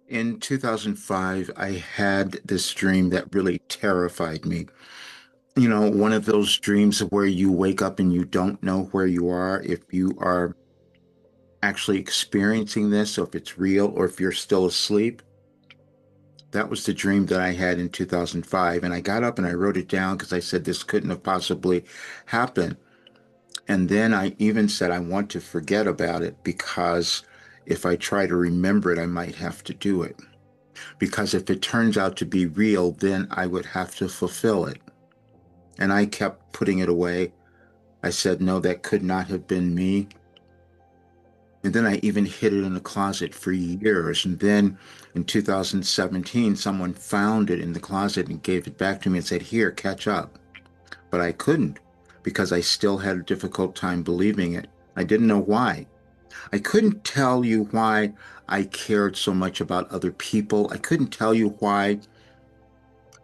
In 2005, I had this dream that really terrified me. You know, one of those dreams where you wake up and you don't know where you are, if you are actually experiencing this, or if it's real, or if you're still asleep. That was the dream that I had in 2005. And I got up and I wrote it down because I said this couldn't have possibly happened. And then I even said I want to forget about it because if I try to remember it, I might have to do it. Because if it turns out to be real, then I would have to fulfill it. And I kept putting it away. I said, no, that could not have been me. And then I even hid it in a closet for years. And then in 2017, someone found it in the closet and gave it back to me and said, here, catch up. But I couldn't because I still had a difficult time believing it. I didn't know why. I couldn't tell you why I cared so much about other people. I couldn't tell you why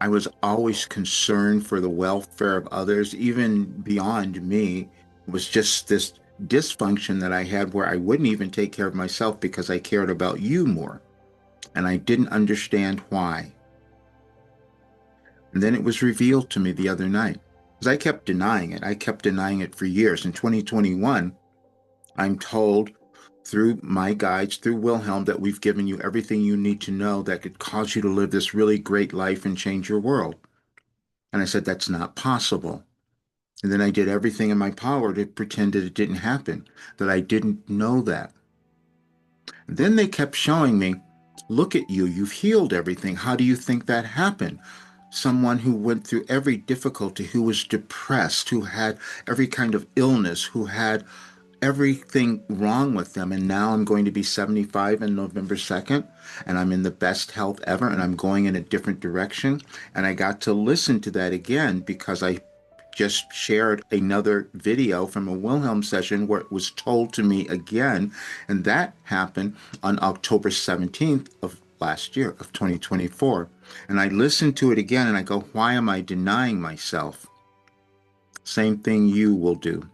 I was always concerned for the welfare of others, even beyond me. It was just this dysfunction that I had where I wouldn't even take care of myself because I cared about you more. And I didn't understand why. And then it was revealed to me the other night because I kept denying it. I kept denying it for years. In 2021, I'm told through my guides, through Wilhelm, that we've given you everything you need to know that could cause you to live this really great life and change your world. And I said, that's not possible. And then I did everything in my power to pretend that it didn't happen, that I didn't know that. And then they kept showing me, look at you, you've healed everything. How do you think that happened? Someone who went through every difficulty, who was depressed, who had every kind of illness, who had everything wrong with them. And now I'm going to be 75 on November 2nd, and I'm in the best health ever, and I'm going in a different direction. And I got to listen to that again because I just shared another video from a Wilhelm session where it was told to me again. And that happened on October 17th of last year, of 2024. And I listened to it again and I go, why am I denying myself? Same thing you will do.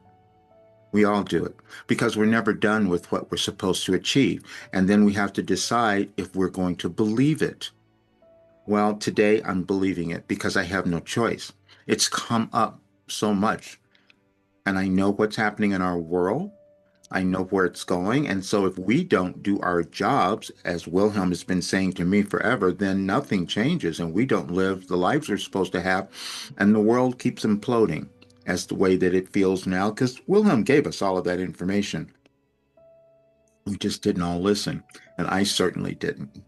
We all do it because we're never done with what we're supposed to achieve. And then we have to decide if we're going to believe it. Well, today I'm believing it because I have no choice. It's come up so much, and I know what's happening in our world. I know where it's going. And so if we don't do our jobs, as Wilhelm has been saying to me forever, then nothing changes and we don't live the lives we're supposed to have. And the world keeps imploding as the way that it feels now, because Wilhelm gave us all of that information. We just didn't all listen. And I certainly didn't.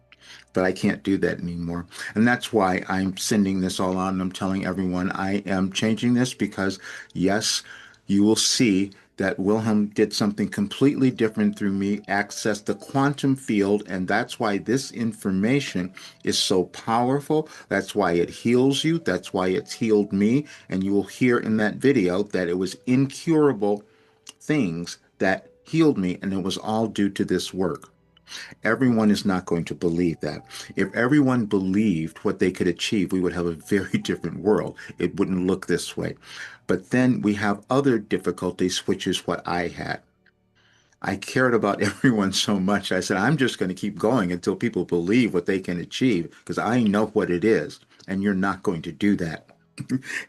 But I can't do that anymore. And that's why I'm sending this all on. And I'm telling everyone I am changing this because, yes, you will see that Wilhelm did something completely different through me, accessed the quantum field. And that's why this information is so powerful. That's why it heals you. That's why it's healed me. And you will hear in that video that it was incurable things that healed me. And it was all due to this work. Everyone is not going to believe that. If everyone believed what they could achieve, we would have a very different world. It wouldn't look this way. But then we have other difficulties, which is what I had. I cared about everyone so much. I said, I'm just going to keep going until people believe what they can achieve because I know what it is, and you're not going to do that.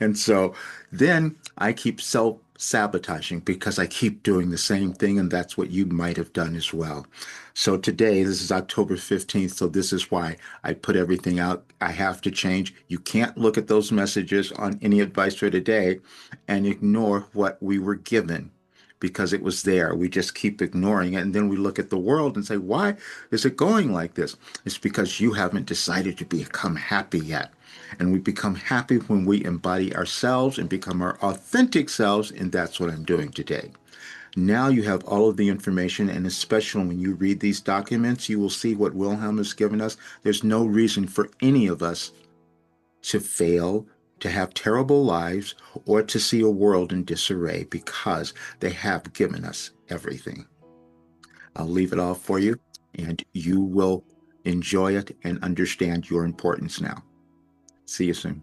And so then I keep self sabotaging because I keep doing the same thing, and that's what you might have done as well. So today, this is October 15th, so this is why I put everything out. I have to change. You can't look at those messages on any advice for today and ignore what we were given because it was there. We just keep ignoring it. And then we look at the world and say, why is it going like this? It's because you haven't decided to become happy yet. And we become happy when we embody ourselves and become our authentic selves. And that's what I'm doing today. Now you have all of the information, and especially when you read these documents, you will see what Wilhelm has given us. There's no reason for any of us to fail, to have terrible lives, or to see a world in disarray because they have given us everything. I'll leave it all for you, and you will enjoy it and understand your importance now. See you soon.